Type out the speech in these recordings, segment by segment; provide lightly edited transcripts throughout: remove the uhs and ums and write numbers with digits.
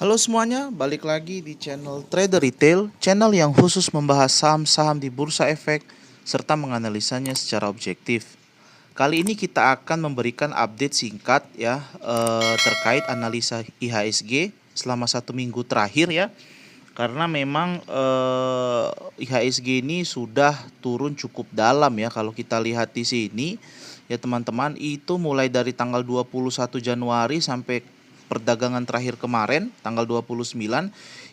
Halo semuanya, balik lagi di channel Trader Retail, channel yang khusus membahas saham-saham di bursa efek serta menganalisanya secara objektif. Kali ini kita akan memberikan update singkat ya terkait analisa IHSG selama 1 minggu terakhir ya. Karena memang IHSG ini sudah turun cukup dalam ya, kalau kita lihat di sini ya teman-teman, itu mulai dari tanggal 21 Januari sampai perdagangan terakhir kemarin tanggal 29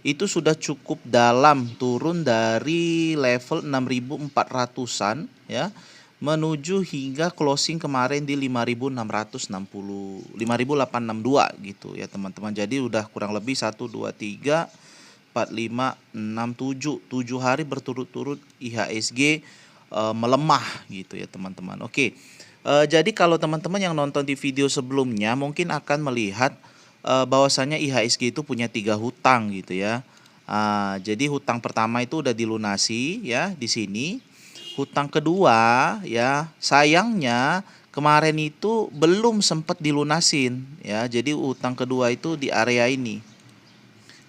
itu sudah cukup dalam, turun dari level 6.400-an ya menuju hingga closing kemarin di 5.660, 5.862 gitu ya teman-teman. Jadi udah kurang lebih 1 2 3 4 5 6 7 hari berturut-turut IHSG melemah gitu ya teman-teman. Oke. Jadi kalau teman-teman yang nonton di video sebelumnya mungkin akan melihat bahwasanya IHSG itu punya 3 hutang gitu ya. Jadi hutang pertama itu udah dilunasi ya di sini. Hutang kedua ya sayangnya kemarin itu belum sempat dilunasin ya. Jadi hutang kedua itu di area ini.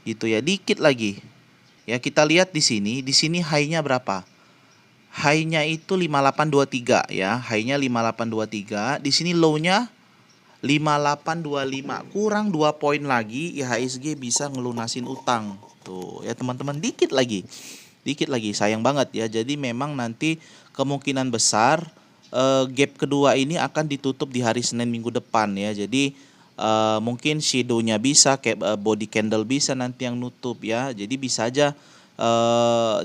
Gitu ya, dikit lagi. Ya, kita lihat di sini high-nya berapa? High-nya itu 5823 ya, high-nya 5823. Di sini low-nya 5825. Kurang 2 poin lagi IHSG bisa ngelunasin utang. Tuh, ya teman-teman, dikit lagi. Dikit lagi, sayang banget ya. Jadi memang nanti kemungkinan besar gap kedua ini akan ditutup di hari Senin minggu depan ya. Jadi mungkin shadow-nya bisa kayak body candle bisa nanti yang nutup ya. Jadi bisa aja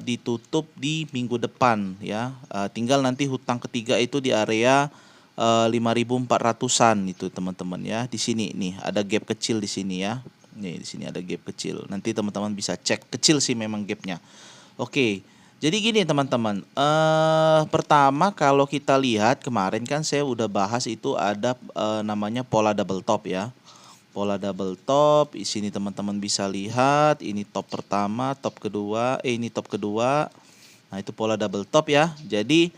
ditutup di minggu depan ya. Tinggal nanti hutang ketiga itu di area 5.400-an itu teman-teman ya. Di sini nih ada gap kecil di sini ya. Nih di sini ada gap kecil. Nanti teman-teman bisa cek, kecil sih memang gapnya. Oke. Jadi gini teman-teman, pertama kalau kita lihat kemarin kan saya udah bahas itu ada namanya pola double top ya. Pola double top, di sini teman-teman bisa lihat, ini top pertama, top kedua, ini top kedua. Nah, itu pola double top ya. Jadi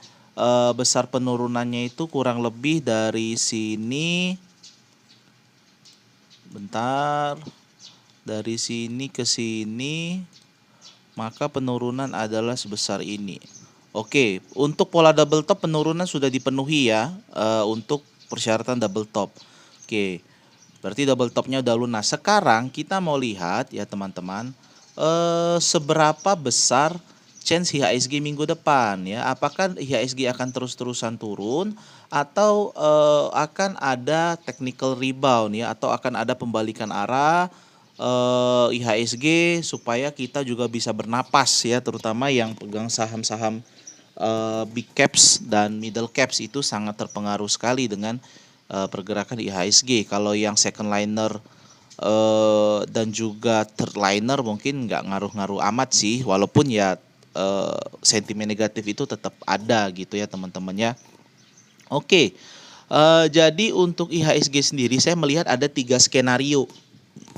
besar penurunannya itu kurang lebih dari sini. Bentar. Dari sini ke sini, maka penurunan adalah sebesar ini. Oke, untuk pola double top penurunan sudah dipenuhi ya untuk persyaratan double top. Oke, berarti double topnya udah lunas. Sekarang kita mau lihat ya teman-teman, seberapa besar chance IHSG minggu depan ya. Apakah IHSG akan terus-terusan turun atau akan ada technical rebound ya, atau akan ada pembalikan arah IHSG supaya kita juga bisa bernapas ya, terutama yang pegang saham-saham big caps dan middle caps itu sangat terpengaruh sekali dengan pergerakan IHSG. Kalau yang second liner dan juga third liner mungkin nggak ngaruh-ngaruh amat sih, walaupun ya sentimen negatif itu tetap ada gitu ya teman-teman ya. Oke, jadi untuk IHSG sendiri saya melihat ada 3 skenario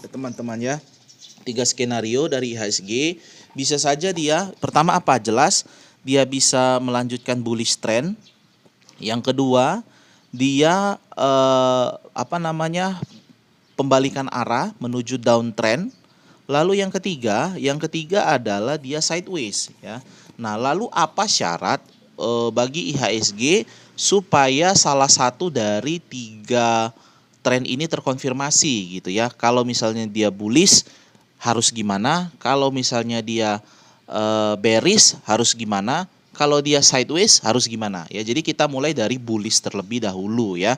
teman-teman ya. 3 skenario dari IHSG. Bisa saja dia pertama apa? Jelas dia bisa melanjutkan bullish trend. Yang kedua, dia pembalikan arah menuju downtrend. Lalu yang ketiga adalah dia sideways ya. Nah, lalu apa syarat bagi IHSG supaya salah satu dari 3 tren ini terkonfirmasi gitu ya? Kalau misalnya dia bullish harus gimana? Kalau misalnya dia bearish harus gimana? Kalau dia sideways harus gimana? Ya, jadi kita mulai dari bullish terlebih dahulu ya.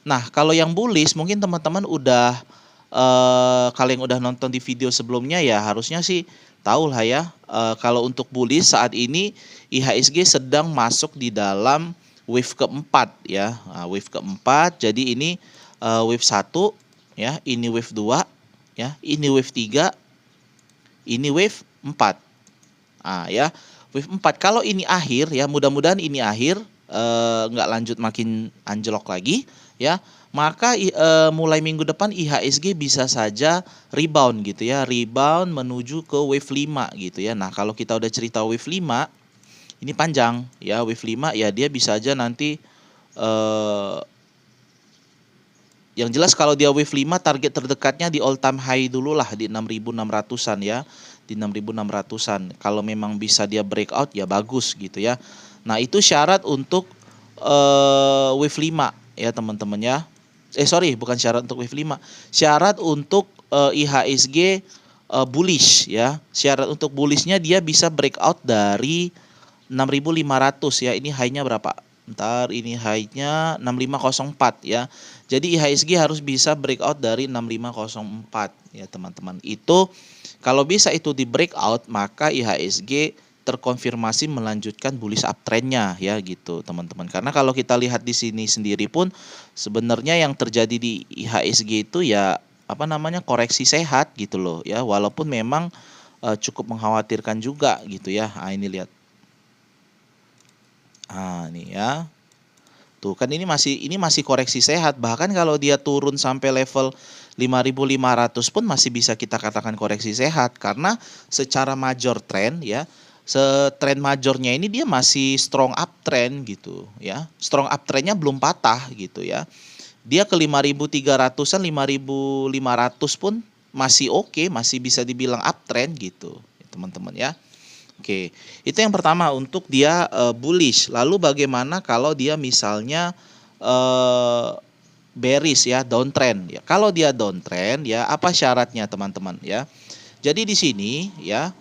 Nah, kalau yang bullish mungkin teman-teman udah kalau yang udah nonton di video sebelumnya ya harusnya sih tahu lah ya. Kalau untuk bullish saat ini IHSG sedang masuk di dalam wave keempat ya. Nah, wave keempat. Jadi ini wave 1 ya, ini wave 2 ya, ini wave 3, ini wave 4. Ya, wave 4. Kalau ini akhir ya, mudah-mudahan ini akhir, nggak lanjut makin anjlok lagi ya. Maka mulai minggu depan IHSG bisa saja rebound gitu ya, rebound menuju ke wave 5 gitu ya. Nah, kalau kita udah cerita wave 5 ini panjang ya, wave 5 ya dia bisa aja nanti Yang jelas kalau dia wave 5 target terdekatnya di all time high dulu lah di 6.600-an ya. Di 6.600-an. Kalau memang bisa dia breakout ya bagus gitu ya. Nah, itu syarat untuk wave 5 ya teman-teman ya. Sorry, bukan syarat untuk wave 5. Syarat untuk IHSG bullish ya. Syarat untuk bullishnya dia bisa breakout dari 6.500 ya. Ini high-nya berapa? Ntar ini high-nya 6504 ya. Jadi IHSG harus bisa breakout dari 6504 ya teman-teman. Itu kalau bisa itu di breakout maka IHSG terkonfirmasi melanjutkan bullish uptrendnya ya gitu teman-teman. Karena kalau kita lihat di sini sendiri pun sebenarnya yang terjadi di IHSG itu ya koreksi sehat gitu loh ya. Walaupun memang cukup mengkhawatirkan juga gitu ya. Nah, ini lihat. Ah, ini ya. Tuh kan ini masih koreksi sehat. Bahkan kalau dia turun sampai level 5.500 pun masih bisa kita katakan koreksi sehat karena secara major trend ya. Trend majornya ini dia masih strong uptrend gitu ya. Strong uptrendnya belum patah gitu ya. Dia ke 5.300-an, 5.500 pun masih oke, masih bisa dibilang uptrend gitu, teman-teman ya. Oke, itu yang pertama untuk dia bullish. Lalu bagaimana kalau dia misalnya bearish ya, downtrend ya. Kalau dia downtrend ya, apa syaratnya teman-teman ya? Jadi di sini ya,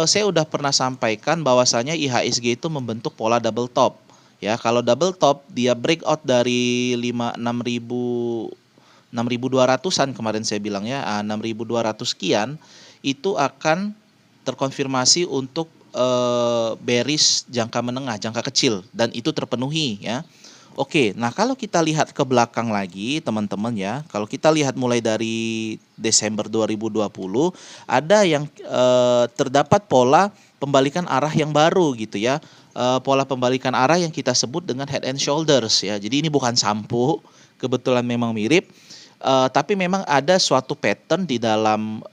saya udah pernah sampaikan bahwasanya IHSG itu membentuk pola double top. Ya, kalau double top dia breakout dari 6.200-an kemarin saya bilang ya, 6.200 sekian itu akan terkonfirmasi untuk bearish jangka menengah, jangka kecil dan itu terpenuhi ya. Oke, nah kalau kita lihat ke belakang lagi teman-teman ya, kalau kita lihat mulai dari Desember 2020 ada yang terdapat pola pembalikan arah yang baru gitu ya. Pola pembalikan arah yang kita sebut dengan head and shoulders ya. Jadi ini bukan sampo, kebetulan memang mirip. Tapi memang ada suatu pattern di dalam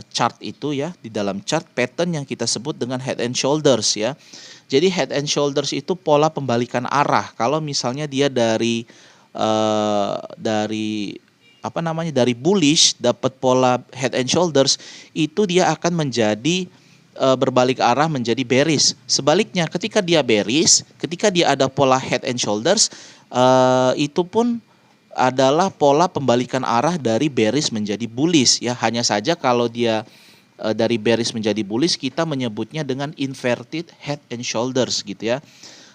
chart itu ya, di dalam chart pattern yang kita sebut dengan head and shoulders ya. Jadi head and shoulders itu pola pembalikan arah. Kalau misalnya dia dari bullish dapat pola head and shoulders itu dia akan menjadi berbalik arah menjadi bearish. Sebaliknya ketika dia bearish, ketika dia ada pola head and shoulders itu pun adalah pola pembalikan arah dari bearish menjadi bullish ya. Hanya saja kalau dia dari bearish menjadi bullish kita menyebutnya dengan inverted head and shoulders gitu ya.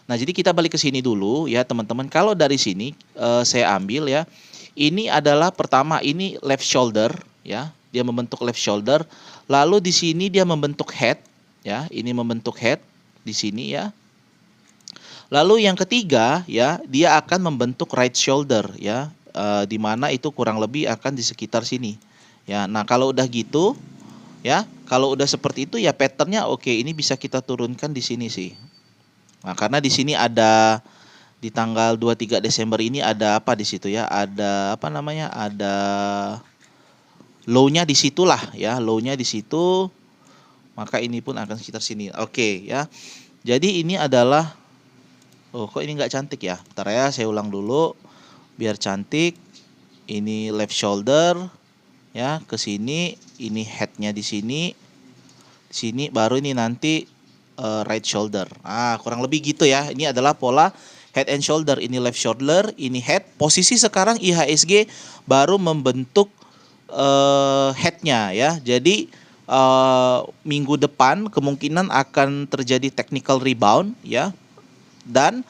Nah, jadi kita balik ke sini dulu ya teman-teman. Kalau dari sini saya ambil ya. Ini adalah pertama ini left shoulder ya. Dia membentuk left shoulder. Lalu di sini dia membentuk head ya. Ini membentuk head di sini ya. Lalu yang ketiga ya, dia akan membentuk right shoulder ya, di mana itu kurang lebih akan di sekitar sini. Ya, nah kalau udah gitu ya, kalau udah seperti itu ya patternnya oke, ini bisa kita turunkan di sini sih. Nah, karena di sini ada di tanggal 23 Desember ini ada apa di situ ya? Ada Ada low-nya di situlah ya, low-nya di situ. Maka ini pun akan sekitar sini. Oke ya. Jadi ini adalah kok ini nggak cantik ya? Bentar ya, saya ulang dulu biar cantik. Ini left shoulder ya, ke sini. Ini headnya di sini. Di sini baru ini nanti right shoulder. Kurang lebih gitu ya. Ini adalah pola head and shoulder. Ini left shoulder, ini head. Posisi sekarang IHSG baru membentuk headnya ya. Jadi minggu depan kemungkinan akan terjadi technical rebound ya. Dan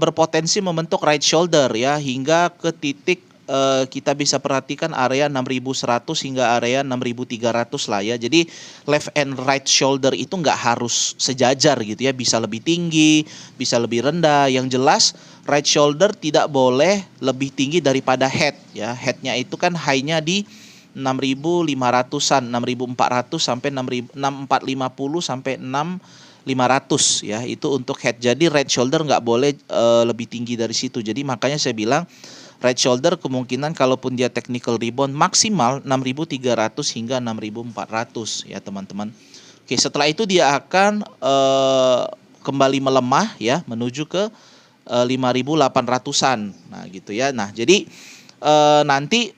berpotensi membentuk right shoulder ya hingga ke titik kita bisa perhatikan area 6.100 hingga area 6.300 lah ya. Jadi left and right shoulder itu nggak harus sejajar gitu ya, bisa lebih tinggi, bisa lebih rendah. Yang jelas right shoulder tidak boleh lebih tinggi daripada head ya. Headnya itu kan high-nya di 6.500-an, 6.400 sampai 6.450 sampai 6.500 ya, itu untuk head. Jadi right shoulder nggak boleh lebih tinggi dari situ. Jadi makanya saya bilang right shoulder kemungkinan kalaupun dia technical rebound maksimal 6.300 hingga 6.400 ya teman-teman. Oke, setelah itu dia akan kembali melemah ya menuju ke 5.800-an. Nah gitu ya. Nah jadi nanti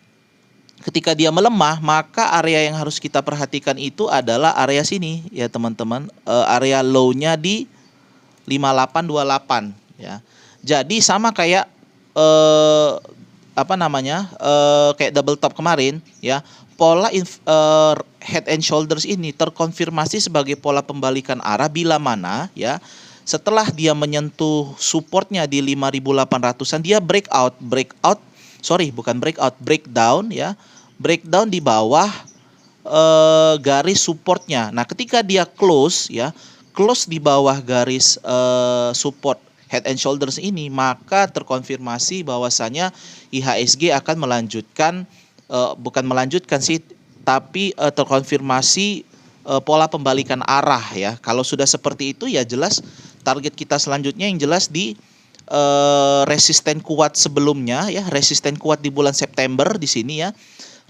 ketika dia melemah, maka area yang harus kita perhatikan itu adalah area sini ya teman-teman, area low-nya di 5828 ya. Jadi sama kayak kayak double top kemarin ya. Pola head and shoulders ini terkonfirmasi sebagai pola pembalikan arah bila mana ya setelah dia menyentuh supportnya di 5800-an dia breakdown ya. Breakdown di bawah garis supportnya. Nah, ketika dia close di bawah garis support head and shoulders ini, maka terkonfirmasi bahwasanya IHSG akan terkonfirmasi pola pembalikan arah ya. Kalau sudah seperti itu ya jelas target kita selanjutnya yang jelas di resisten kuat sebelumnya ya, resisten kuat di bulan September di sini ya.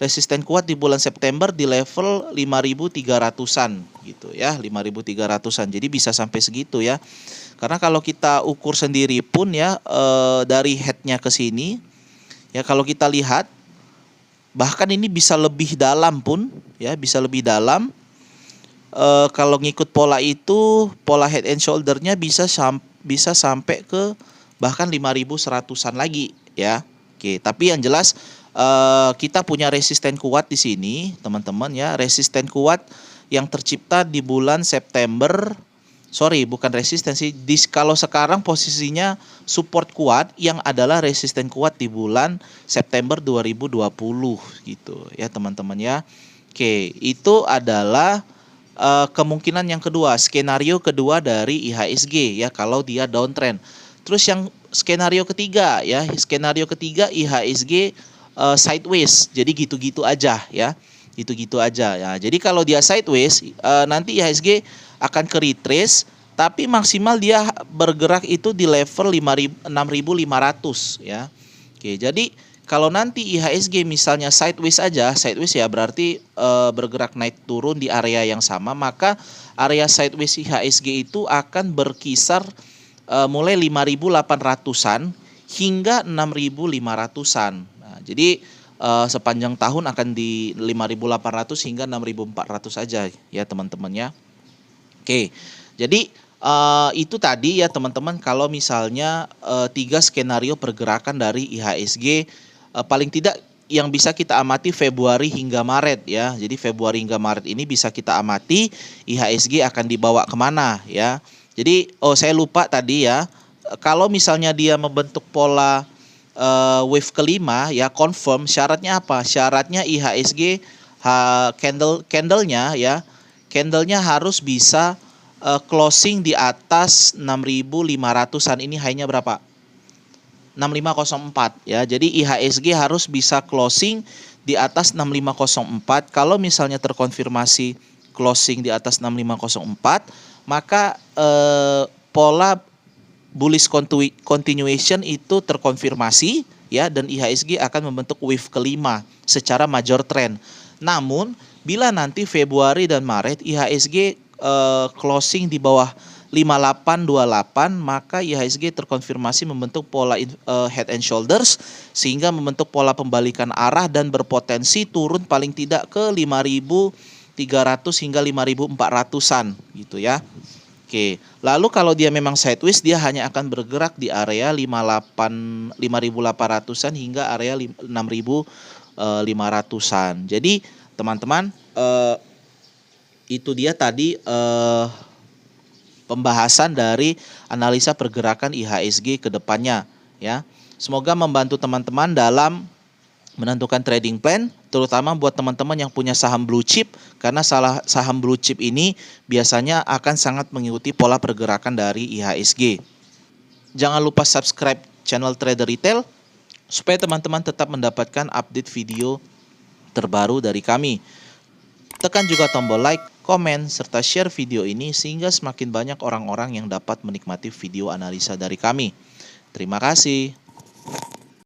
Resisten kuat di bulan September di level 5.300-an gitu ya, 5.300-an. Jadi bisa sampai segitu ya. Karena kalau kita ukur sendiri pun ya dari headnya ke sini ya, kalau kita lihat bahkan ini bisa lebih dalam pun ya, bisa lebih dalam. Kalau ngikut pola itu, pola head and shoulder-nya bisa sampai ke bahkan 5.100-an lagi ya. Oke, tapi yang jelas kita punya resisten kuat di sini, teman-teman ya. Resisten kuat yang tercipta di bulan September. Bukan resisten sih. Kalau sekarang posisinya support kuat yang adalah resisten kuat di bulan September 2020 gitu ya, teman-teman ya. Oke, itu adalah kemungkinan yang kedua, skenario kedua dari IHSG ya kalau dia downtrend. Terus yang skenario ketiga ya, IHSG sideways. Jadi gitu-gitu aja ya. Gitu-gitu aja ya. Jadi kalau dia sideways nanti IHSG akan ke retrace, tapi maksimal dia bergerak itu di level 6.500 ya. Oke, jadi kalau nanti IHSG misalnya sideways ya berarti bergerak naik turun di area yang sama, maka area sideways IHSG itu akan berkisar mulai 5.800-an hingga 6.500-an. Nah, jadi sepanjang tahun akan di 5.800 hingga 6.400 saja ya teman-teman ya. Oke, jadi itu tadi ya teman-teman, kalau misalnya 3 skenario pergerakan dari IHSG paling tidak yang bisa kita amati Februari hingga Maret ya. Jadi Februari hingga Maret ini bisa kita amati IHSG akan dibawa kemana ya. Jadi saya lupa tadi ya, kalau misalnya dia membentuk pola wave kelima ya, confirm, syaratnya apa? Syaratnya IHSG candlenya harus bisa closing di atas 6.500-an. Ini high-nya berapa? 6504 ya. Jadi IHSG harus bisa closing di atas 6504. Kalau misalnya terkonfirmasi closing di atas 6504, maka pola bullish continuation itu terkonfirmasi ya, dan IHSG akan membentuk wave kelima secara major trend. Namun bila nanti Februari dan Maret IHSG closing di bawah 5828, maka IHSG terkonfirmasi membentuk pola head and shoulders sehingga membentuk pola pembalikan arah dan berpotensi turun paling tidak ke 5.300 hingga 5.400-an gitu ya. Oke, lalu kalau dia memang sideways, dia hanya akan bergerak di area 5.800-an hingga area 6.500-an. Jadi teman-teman, itu dia tadi pembahasan dari analisa pergerakan IHSG ke depannya ya. Semoga membantu teman-teman dalam menentukan trading plan, terutama buat teman-teman yang punya saham blue chip, karena saham blue chip ini biasanya akan sangat mengikuti pola pergerakan dari IHSG. Jangan lupa subscribe channel Trader Retail supaya teman-teman tetap mendapatkan update video terbaru dari kami. Tekan juga tombol like, komen, serta share video ini sehingga semakin banyak orang-orang yang dapat menikmati video analisa dari kami. Terima kasih.